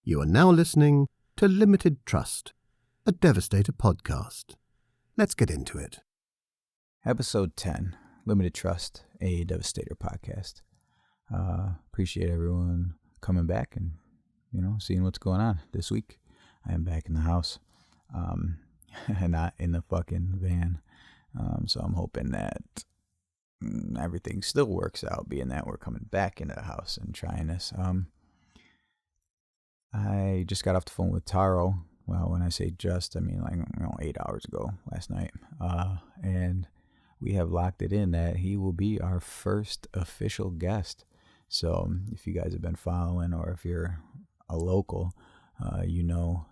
You are now listening to Limited Trust, a Devastator podcast. Let's get into it. Episode 10, Limited Trust, a Devastator podcast. Appreciate everyone coming back and, seeing what's going on this week. I am back in the house, not in the fucking van. So I'm hoping that everything still works out, being that we're coming back into the house and trying this. I just got off the phone with Taro. Well, when I say just, I mean 8 hours ago, last night. And we have locked it in that he will be our first official guest. So if you guys have been following, or if you're a local, you know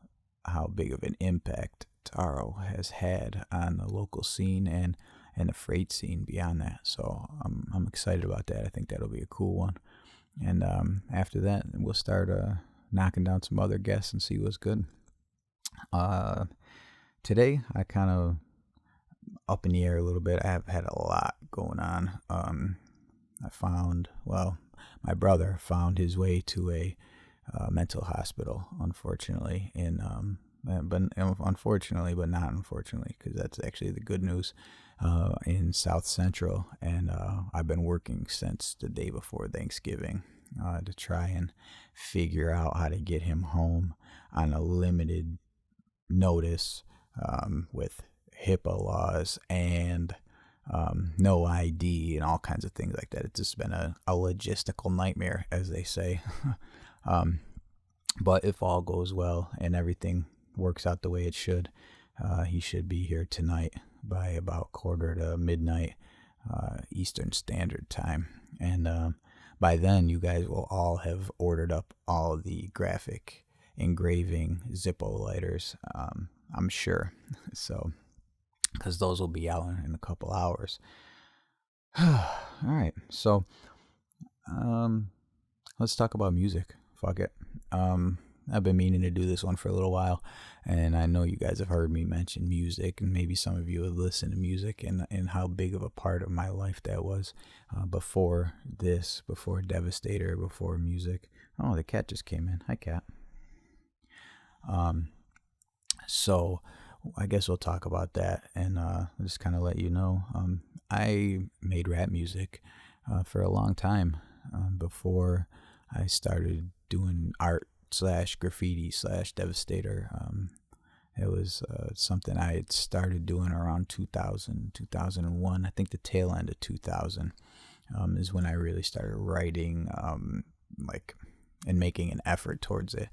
how big of an impact Taro has had on the local scene and the freight scene beyond that. So I'm excited about that. I think that'll be a cool one. And after that, we'll start knocking down some other guests and see what's good. Today, I kind of up in the air a little bit. I have had a lot going on. My brother found his way to a mental hospital, unfortunately, but not unfortunately, because that's actually the good news, in South Central. And I've been working since the day before Thanksgiving to try and figure out how to get him home on a limited notice, with HIPAA laws and no ID and all kinds of things like that. It's just been a logistical nightmare, as they say. But if all goes well and everything works out the way it should, he should be here tonight by about 11:45 Eastern Standard Time. And by then, you guys will all have ordered up all the graphic engraving Zippo lighters, I'm sure. So, because those will be out in a couple hours. All right, so let's talk about music. Fuck it. I've been meaning to do this one for a little while, and I know you guys have heard me mention music, and maybe some of you have listened to music and how big of a part of my life that was before Devastator, before music. Oh, the cat just came in. Hi, cat. So I guess we'll talk about that, and just kind of let you know. I made rap music for a long time before I started doing art / graffiti / Devastator. It was something I had started doing around 2000, 2001. I think the tail end of 2000 is when I really started writing, and making an effort towards it.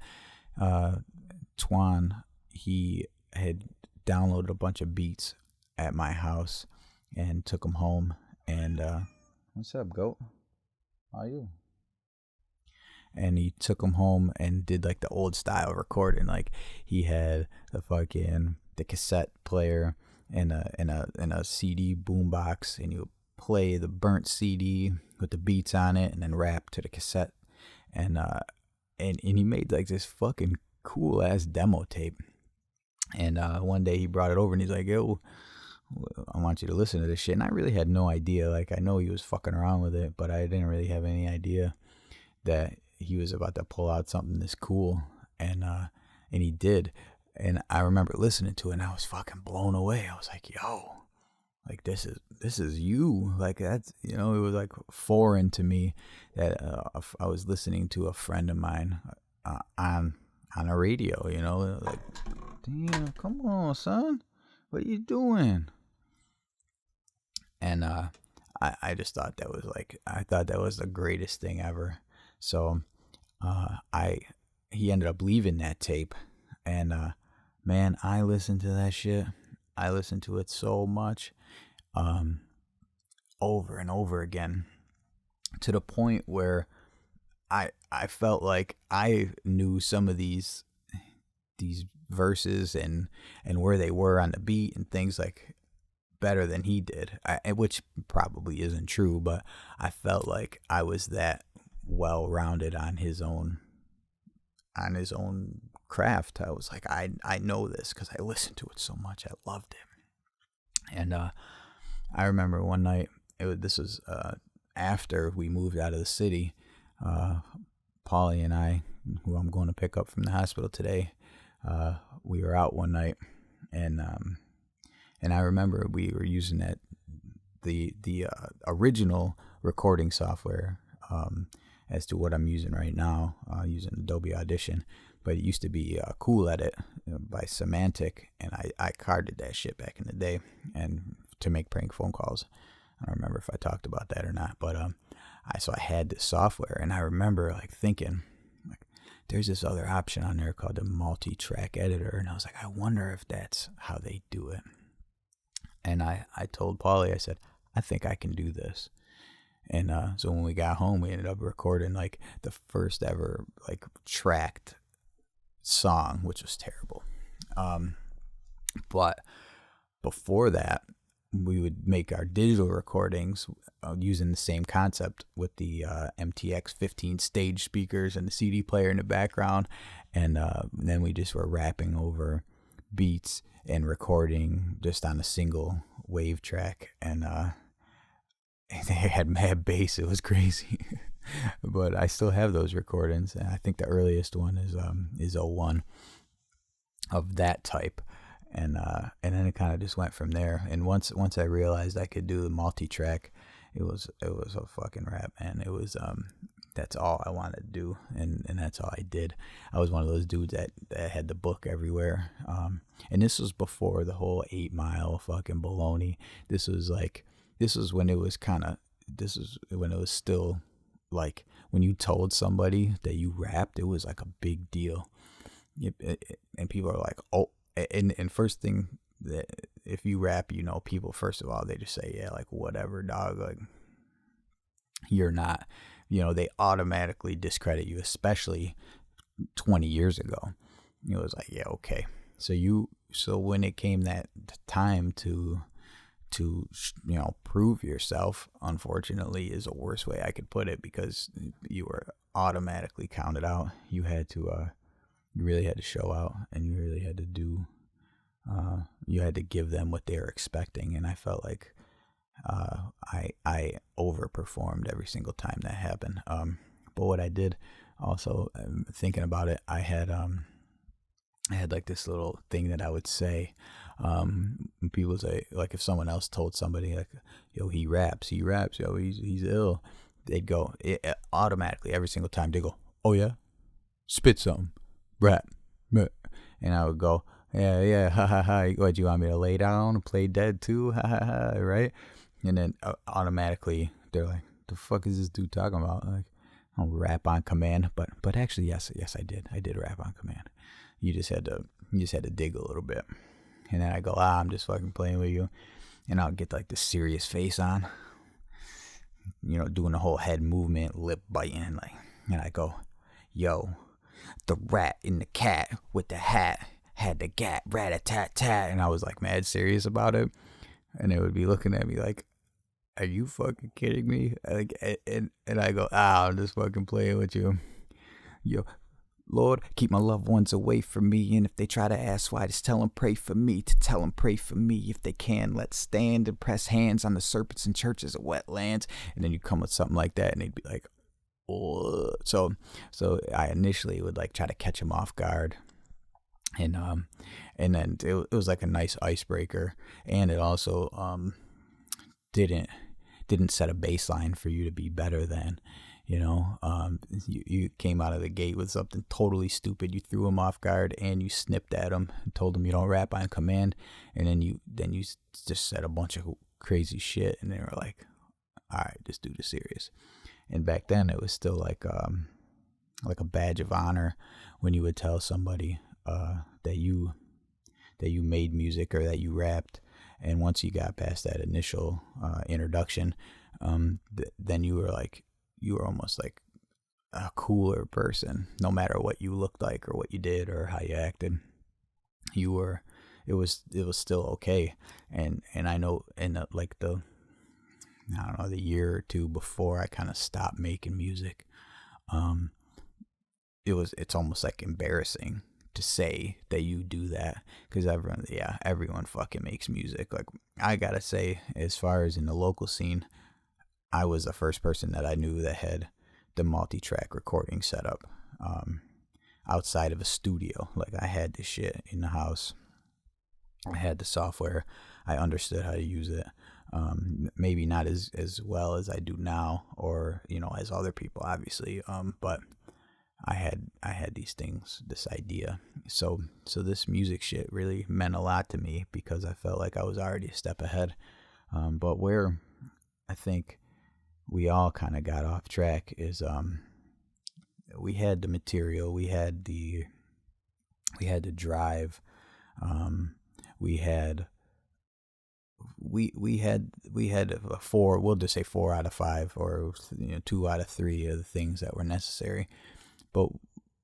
Twan, he had downloaded a bunch of beats at my house and took them home. And what's up, goat? How are you? And he took them home and did like the old style recording. Like he had the cassette player and a CD boombox, and he would play the burnt CD with the beats on it, and then rap to the cassette. And he made like this fucking cool ass demo tape. And one day he brought it over and he's like, "Yo, I want you to listen to this shit." And I really had no idea. Like, I know he was fucking around with it, but I didn't really have any idea that he was about to pull out something this cool. And he did. And I remember listening to it, and I was fucking blown away. I was like, "Yo, like this is you." Like, that's, it was like foreign to me that I was listening to a friend of mine on a radio, like, "Damn, come on, son, what are you doing?" And I just thought that was the greatest thing ever. So he ended up leaving that tape, and man, I listened to that shit. I listened to it so much, over and over again, to the point where I felt like I knew some of these verses and where they were on the beat and things like better than he did, which probably isn't true, but I felt like I was that well-rounded on his own craft. I was like, I know this because I listened to it so much. I loved it. And I remember one night, this was after we moved out of the city. Paulie and I who I'm going to pick up from the hospital today, we were out one night, and I remember we were using the original recording software as to what I'm using right now, using Adobe Audition. But it used to be Cool Edit by Semantic, and I carded that shit back in the day, and to make prank phone calls. I don't remember if I talked about that or not, but so I had this software, and I remember like thinking, like, there's this other option on there called the multi-track editor, and I was like, I wonder if that's how they do it. And I told Paulie, I said, I think I can do this. And so when we got home, we ended up recording like the first ever like tracked song, which was terrible. But before that, we would make our digital recordings using the same concept with the MTX 15 stage speakers and the CD player in the background. And then we just were rapping over beats and recording just on a single wave track. And they had mad bass. It was crazy. But I still have those recordings. And I think the earliest one is 01 of that type. And then it kind of just went from there. And once I realized I could do the multi-track, it was a fucking rap, man. It was that's all I wanted to do, and that's all I did. I was one of those dudes that had the book everywhere. And this was before the whole 8 Mile fucking baloney. This was when it was still like when you told somebody that you rapped, it was like a big deal. And people are like, oh. And first thing, that if you rap, people, first of all, they just say, yeah, like, whatever, dog, like, you're not, they automatically discredit you, especially 20 years ago. It was like, yeah, okay. So when it came that time to prove yourself, unfortunately, is the worst way I could put it, because you were automatically counted out. You had to, you really had to show out, and you really had to do, you had to give them what they were expecting. And I felt like I overperformed every single time that happened. But what I did also, thinking about it, I had like this little thing that I would say. People say, like, if someone else told somebody, like, yo, he raps, yo, he's ill, they'd go, automatically, every single time, they go, oh yeah, spit something. Rap. And I would go, yeah, ha ha ha. What, do you want me to lay down and play dead too? Ha ha ha, right? And then automatically they're like, the fuck is this dude talking about? Like, I don't rap on command, but actually, yes, I did rap on command. You just had to dig a little bit. And then I go, I'm just fucking playing with you. And I'll get like the serious face on, doing the whole head movement, lip biting, like, and I go, yo, the rat in the cat with the hat had the gat, rat-a-tat-tat. And I was like mad serious about it. And they would be looking at me like, are you fucking kidding me? Like, and I go, I'm just fucking playing with you. Yo, Lord, keep my loved ones away from me. And if they try to ask why, just tell them pray for me. To tell them pray for me. If they can, let's stand and press hands on the serpents and churches of wetlands. And then you come with something like that, and they'd be like, oh. So I initially would like try to catch them off guard. And then it was like a nice icebreaker. And it also didn't set a baseline for you to be better than. You came out of the gate with something totally stupid. You threw them off guard, and you snipped at them and told them you don't rap on command. And then you just said a bunch of crazy shit, and they were like, all right, this dude is serious. And back then it was still like a badge of honor when you would tell somebody that you made music or that you rapped. And once you got past that initial introduction, then you were almost like a cooler person, no matter what you looked like or what you did or how you acted. It was still okay. And I know in the year or two before I kind of stopped making music, it's almost like embarrassing to say that you do that, because everyone fucking makes music. Like, I gotta say, as far as in the local scene, I was the first person that I knew that had the multi-track recording setup. outside of a studio. Like, I had this shit in the house. I had the software. I understood how to use it. Maybe not as well as I do now, or, you know, as other people, obviously. But I had these things, this idea. So this music shit really meant a lot to me because I felt like I was already a step ahead. But where I think we all kind of got off track is we had the material, we had the drive, we had a four, we'll just say 4 out of 5, or 2 out of 3 of the things that were necessary. But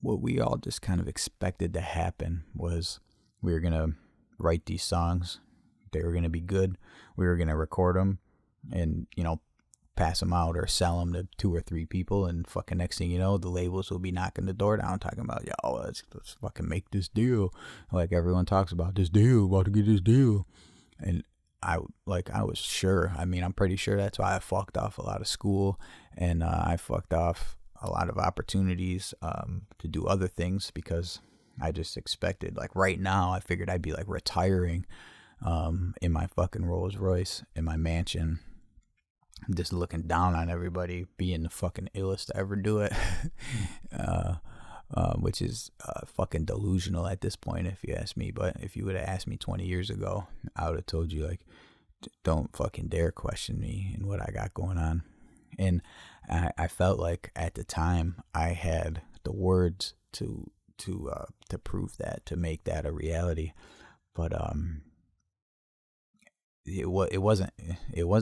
what we all just kind of expected to happen was we were going to write these songs. They were going to be good. We were going to record them and, pass them out or sell them to 2 or 3 people. And fucking next thing you know, the labels will be knocking the door down talking about, yo, let's fucking make this deal. Like everyone talks about this deal, about to get this deal. And I was sure. I mean, I'm pretty sure that's why I fucked off a lot of school, and I fucked off a lot of opportunities to do other things, because I just expected, like right now, I figured I'd be like retiring in my fucking Rolls Royce in my mansion, just looking down on everybody, being the fucking illest to ever do it, which is fucking delusional at this point, if you ask me. But if you would have asked me 20 years ago, I would have told you, like, don't fucking dare question me and what I got going on. And I felt like at the time I had the words to prove that, to make that a reality. But it wasn't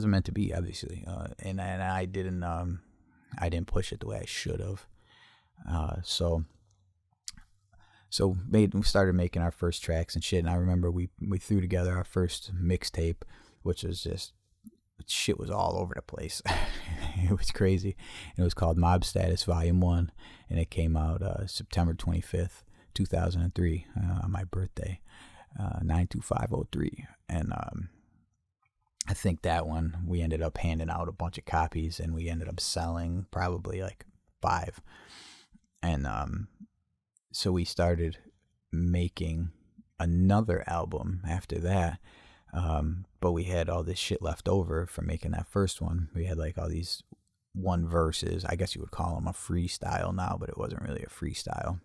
meant to be, obviously. And I didn't push it the way I should have. So we started making our first tracks and shit. And I remember we threw together our first mixtape, which was just, shit was all over the place. It was crazy. It was called Mob Status Volume 1, and it came out September 25th, 2003, on my birthday, 92503. And I think that one, we ended up handing out a bunch of copies, and we ended up selling probably like 5. And so we started making another album after that. But we had all this shit left over from making that first one. We had like all these one verses. I guess you would call them a freestyle now, but it wasn't really a freestyle.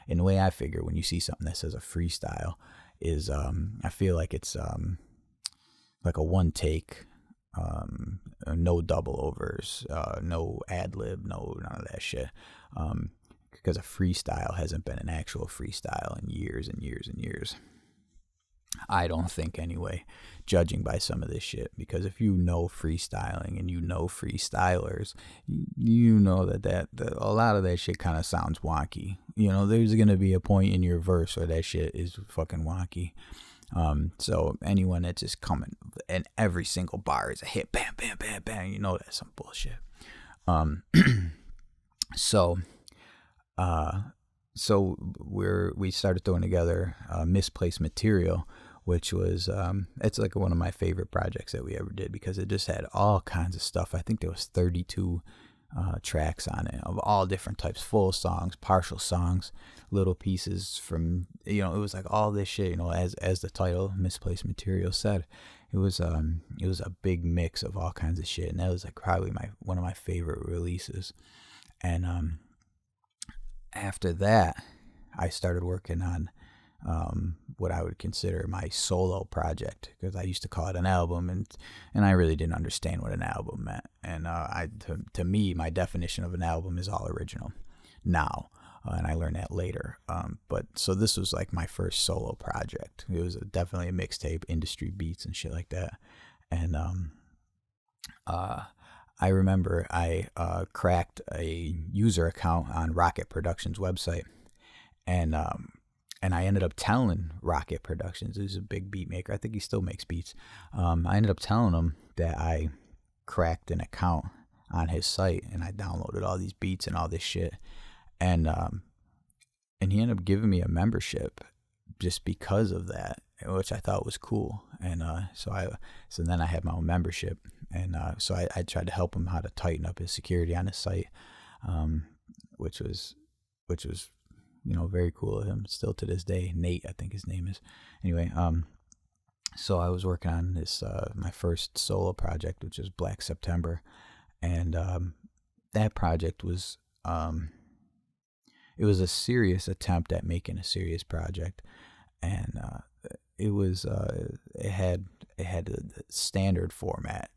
And the way I figure when you see something that says a freestyle is, I feel like it's like a one take, no double overs, no ad lib, none of that shit. Because a freestyle hasn't been an actual freestyle in years and years and years. I don't think, anyway, judging by some of this shit. Because if you know freestyling and you know freestylers, you know that a lot of that shit kind of sounds wonky. There's going to be a point in your verse where that shit is fucking wonky. So anyone that's just coming and every single bar is a hit, bam, bam, bam, bam, that's some bullshit. So we started throwing together Misplaced Material, which was it's like one of my favorite projects that we ever did, because it just had all kinds of stuff. I think there was 32 tracks on it of all different types, full songs, partial songs, little pieces from, it was like all this shit, as the title Misplaced Material said. It was a big mix of all kinds of shit, and that was like probably one of my favorite releases. And after that, I started working on what I would consider my solo project, because I used to call it an album, and I really didn't understand what an album meant. And to me, my definition of an album is all original now, and I learned that later. But so this was like my first solo project. It was definitely a mixtape, industry beats and shit like that. And I remember I cracked a user account on Rocket Productions website, and I ended up telling Rocket Productions, who's a big beat maker, I think he still makes beats, I ended up telling him that I cracked an account on his site, and I downloaded all these beats and all this shit, and he ended up giving me a membership just because of that, which I thought was cool. And so then I had my own membership, and so I tried to help him how to tighten up his security on his site, which was very cool of him still to this day. Nate, I think his name is. Anyway, so I was working on this, my first solo project, which is Black September. And that project was, it was a serious attempt at making a serious project. And it was, it had the standard format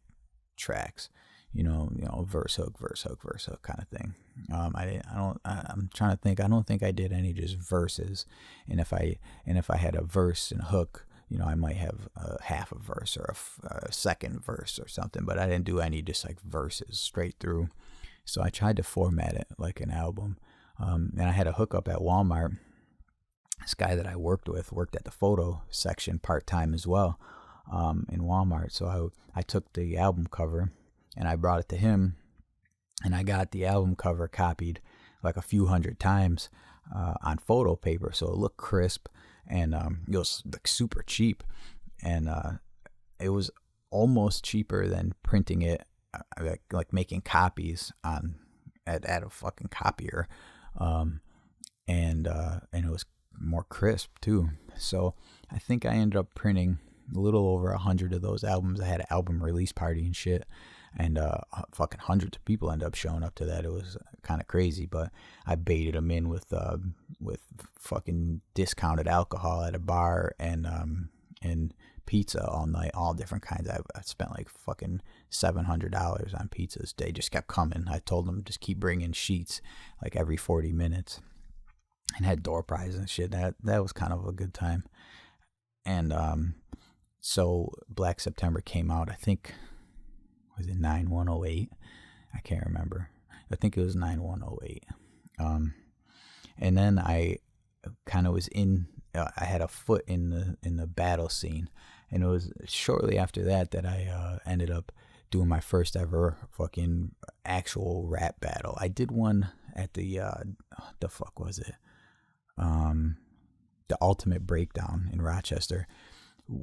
tracks, verse hook kind of thing. I'm trying to think. I don't think I did any just verses. And if I had a verse and a hook, I might have half a verse or a second verse or something, but I didn't do any just like verses straight through. So I tried to format it like an album. And I had a hookup at Walmart. This guy that I worked at the photo section part-time as well, in Walmart. So I took the album cover and I brought it to him, and I got the album cover copied like a few hundred times on photo paper, so it looked crisp, and it was like super cheap, and it was almost cheaper than printing it, like making copies at a fucking copier, and it was more crisp too. So I think I ended up printing a little over 100 of those albums. I had an album release party and shit, and fucking hundreds of people ended up showing up to that. It was kind of crazy, but I baited them in with fucking discounted alcohol at a bar and pizza all night, all different kinds. I spent like fucking $700 on pizzas. They just kept coming. I told them just keep bringing sheets like every 40 minutes, and had door prizes and shit. That was kind of a good time. And so Black September came out, I think, was it 9/1/08? I can't remember. I think it was 9/1/08. And then I kind of was I had a foot in the battle scene, and it was shortly after that I ended up doing my first ever fucking actual rap battle. I did one at the fuck was it? The Ultimate Breakdown in Rochester,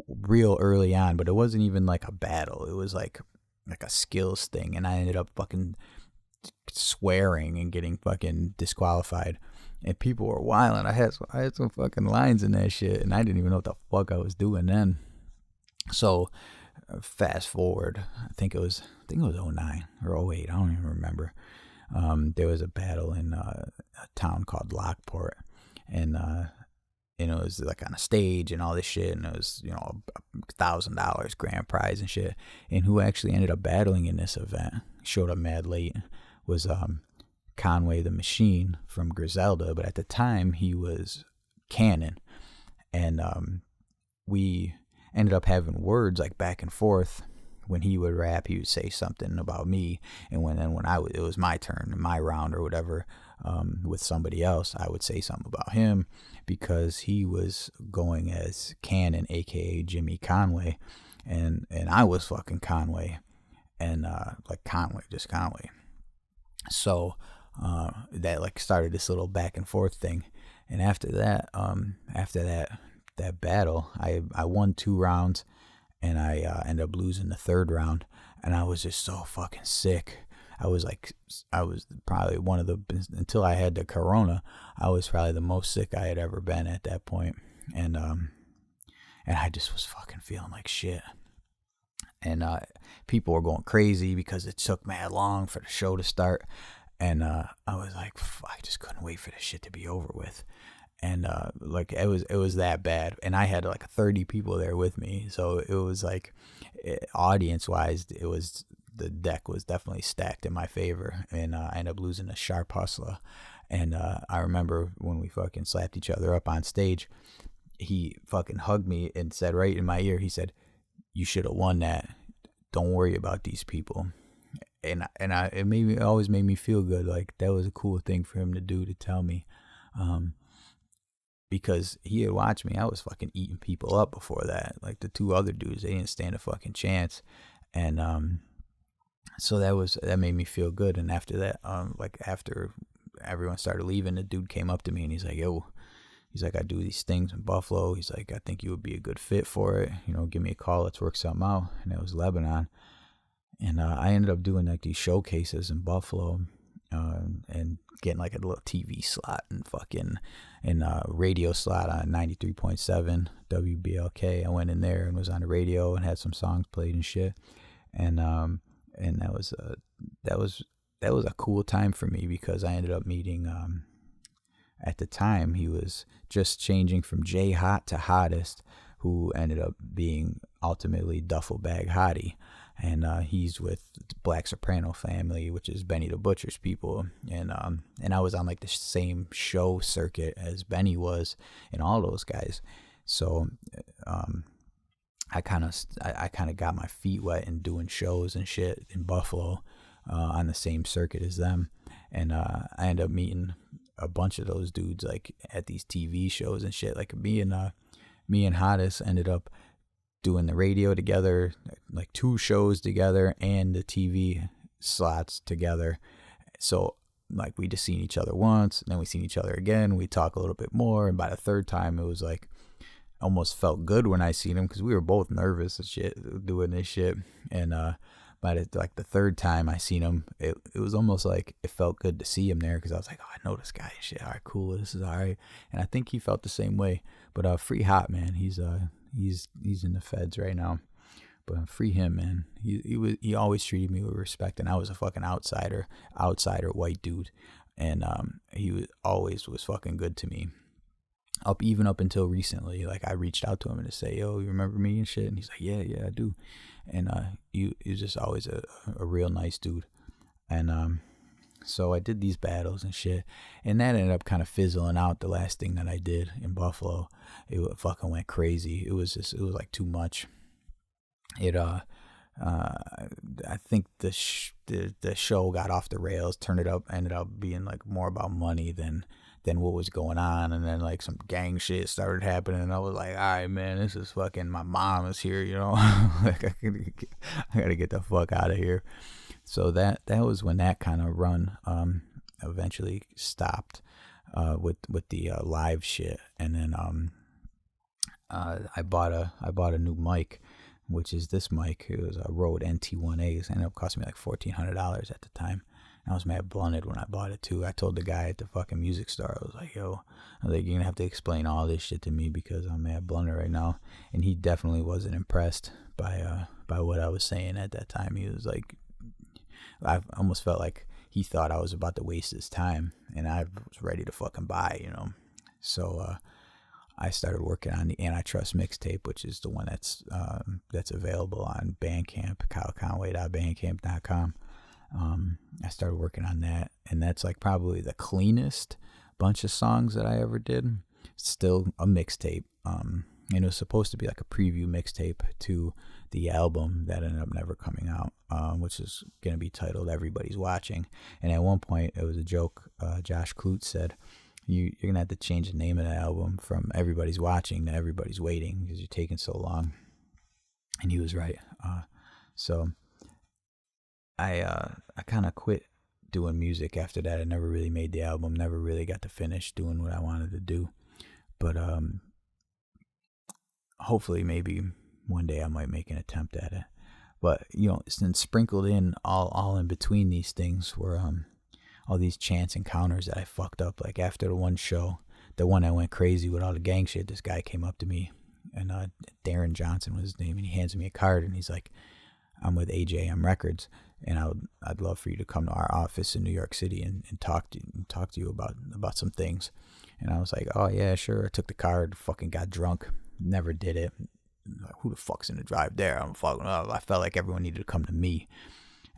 real early on, but it wasn't even like a battle. It was like a skills thing, and I ended up fucking swearing and getting fucking disqualified, and people were wilding. I had some fucking lines in that shit, and I didn't even know what the fuck I was doing then. So fast forward, I think it was 09 or 08, I don't even remember. There was a battle in a town called Lockport, and it was like on a stage and all this shit, and it was $1,000 grand prize and shit. And who actually ended up battling in this event, showed up mad late, was Conway the Machine from Griselda, but at the time he was Cannon, and we ended up having words like back and forth. When he would rap, he would say something about me, and when it was my turn, my round or whatever, with somebody else, I would say something about him because he was going as Cannon, aka Jimmy Conway, and I was fucking Conway, and like Conway, just Conway. So that like started this little back and forth thing, and after that battle, I won 2 rounds. And I ended up losing the 3rd round, and I was just so fucking sick. I was probably until I had the corona, I was probably the most sick I had ever been at that point. And I just was fucking feeling like shit. And people were going crazy because it took mad long for the show to start. And I was like, I just couldn't wait for this shit to be over with. And like it was that bad, and I had like 30 people there with me, so it was like, audience wise, the deck was definitely stacked in my favor, and I ended up losing to Sharp Hustler. And I remember when we fucking slapped each other up on stage, he fucking hugged me and said right in my ear, he said, "You should have won that. Don't worry about these people." And it always made me feel good. Like that was a cool thing for him to do, to tell me. Because he had watched me. I was fucking eating people up before that. Like the 2 other dudes, they didn't stand a fucking chance. And so that made me feel good. And after that, like after everyone started leaving, the dude came up to me and he's like, "Yo," he's like, "I do these things in Buffalo." He's like, "I think you would be a good fit for it. Give me a call. Let's work something out." And it was Lebanon. And I ended up doing like these showcases in Buffalo. and getting like a little TV slot and fucking and radio slot on 93.7 WBLK. I went in there and was on the radio and had some songs played and shit, and that was a cool time for me because I ended up meeting at the time he was just changing from J Hot to Hottest, who ended up being ultimately Duffel Bag Hottie. And he's with Black Soprano Family, which is Benny the Butcher's people. And I was on like the same show circuit as Benny was and all those guys. So I kind of got my feet wet in doing shows and shit in Buffalo on the same circuit as them. And I ended up meeting a bunch of those dudes like at these TV shows and shit. Like me and Hottest ended up doing the radio together, like 2 shows together and the TV slots together. So like we just seen each other once, and then we seen each other again. We talk a little bit more, and by the 3rd time, it was like almost felt good when I seen him because we were both nervous and shit doing this shit. And by the 3rd time I seen him, it was almost like it felt good to see him there because I was like, oh, I know this guy and shit. All right, cool, this is all right. And I think he felt the same way. But Free Hot, man, he's in the feds right now, but free him, man. He always treated me with respect, and I was a fucking outsider white dude, and he was always fucking good to me. Even up until recently, like I reached out to him and to say, yo, you remember me and shit, and he's like, yeah, I do. And he was just always a real nice dude. And so I did these battles and shit, and that ended up kind of fizzling out. The last thing that I did in Buffalo, it fucking went crazy. It was like too much. I think the show got off the rails, ended up being like more about money than what was going on, and then like some gang shit started happening, and I was like, all right, man, this is fucking, my mom is here, you know. Like I gotta get the fuck out of here. So that was when that kind of run eventually stopped with the live shit, and then I bought a new mic, which is this mic. It was a Rode NT1A. It ended up costing me like $1,400 at the time. And I was mad blunted when I bought it too. I told the guy at the fucking music store, I was like, yo, you're gonna have to explain all this shit to me because I'm mad blunted right now. And he definitely wasn't impressed by what I was saying at that time. He was like, I almost felt like he thought I was about to waste his time, and I was ready to fucking buy, you know. So I started working on the Antitrust mixtape, which is the one that's available on Bandcamp, kyleconway.bandcamp.com. I started working on that, and that's like probably the cleanest bunch of songs that I ever did. Still a mixtape, and it was supposed to be like a preview mixtape to the album that ended up never coming out, which is going to be titled Everybody's Watching. And at one point, it was a joke. Josh Klutz said, you're going to have to change the name of the album from Everybody's Watching to Everybody's Waiting because you're taking so long. And he was right. So I kind of quit doing music after that. I never really made the album, never really got to finish doing what I wanted to do. But hopefully maybe one day I might make an attempt at it. But, you know, then sprinkled in all in between these things were all these chance encounters that I fucked up. Like after the one show, the one I went crazy with all the gang shit, this guy came up to me, and Darren Johnson was his name, and he hands me a card, and he's like, I'm with AJM Records, and I'd love for you to come to our office in New York City and talk to you about some things. And I was like, oh yeah, sure. I took the card, fucking got drunk, never did it. Like, who the fuck's gonna drive there? I'm fucking up. I felt like everyone needed to come to me.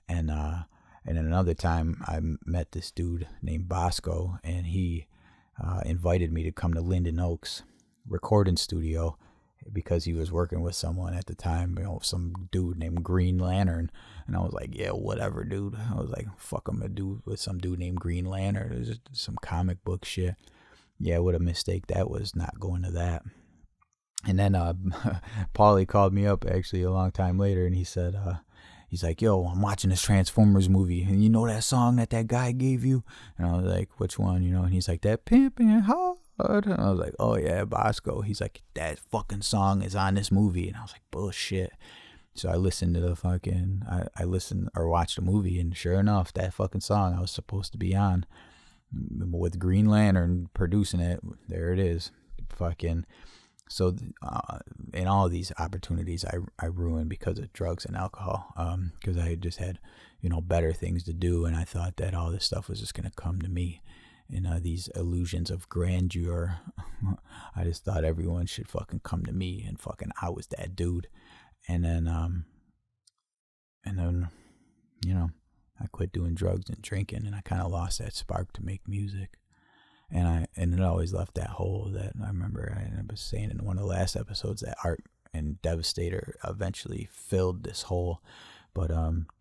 And then another time I met this dude named Bosco, and he invited me to come to Linden Oaks recording studio because he was working with someone at the time, you know, some dude named Green Lantern. And I was like, yeah, whatever, dude. I was like, fuck, I'm gonna do with some dude named Green Lantern. It was just some comic book shit. Yeah, what a mistake that was, not going to that. And then Paulie called me up actually a long time later, and he said, he's like, yo, I'm watching this Transformers movie, and you know that song that guy gave you? And I was like, which one, you know? And he's like, that Pimpin' Hard. And I was like, oh yeah, Bosco. He's like, that fucking song is on this movie. And I was like, bullshit. So I listened to the fucking, I listened or watched a movie, and sure enough, that fucking song I was supposed to be on with Green Lantern producing it, there it is. Fucking, so in all of these opportunities I ruined because of drugs and alcohol, because I just had, better things to do, and I thought that all this stuff was just going to come to me. And these illusions of grandeur, I just thought everyone should fucking come to me, and fucking I was that dude. And then I quit doing drugs and drinking, and I kind of lost that spark to make music. And it always left that hole that I remember I was saying in one of the last episodes that Art and Devastator eventually filled this hole, but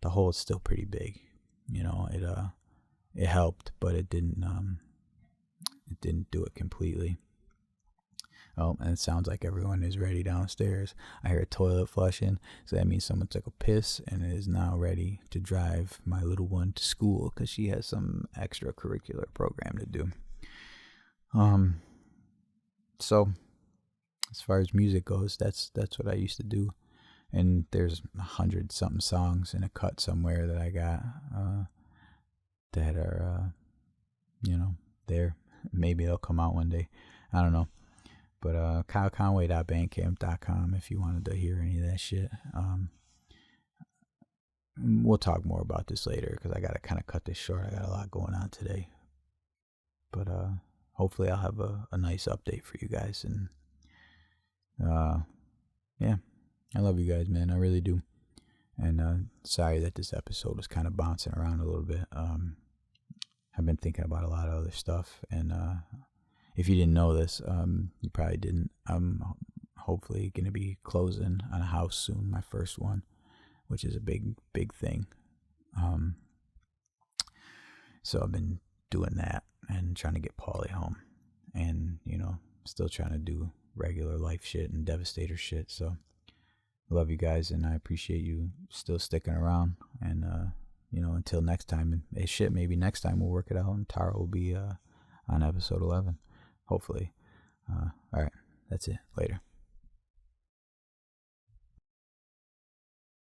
the hole is still pretty big. It helped, but it didn't do it completely. Oh, and it sounds like everyone is ready downstairs. I hear a toilet flushing, so that means someone took a piss and is now ready to drive my little one to school because she has some extracurricular program to do. So as far as music goes, that's what I used to do. And there's 100-something songs in a cut somewhere that I got that are there. Maybe they'll come out one day. I don't know. But kyleconway.bandcamp.com if you wanted to hear any of that shit. We'll talk more about this later because I got to kind of cut this short. I got a lot going on today. But hopefully I'll have a nice update for you guys. And yeah, I love you guys, man. I really do. And sorry that this episode was kind of bouncing around a little bit. I've been thinking about a lot of other stuff, and if you didn't know this, you probably didn't. I'm hopefully going to be closing on a house soon, my first one, which is a big thing. So I've been doing that and trying to get Paulie home, and still trying to do regular life shit and Devastator shit. So I love you guys, and I appreciate you still sticking around. And until next time, and maybe next time we'll work it out, and Tara will be on episode 11. Hopefully. All right. That's it. Later.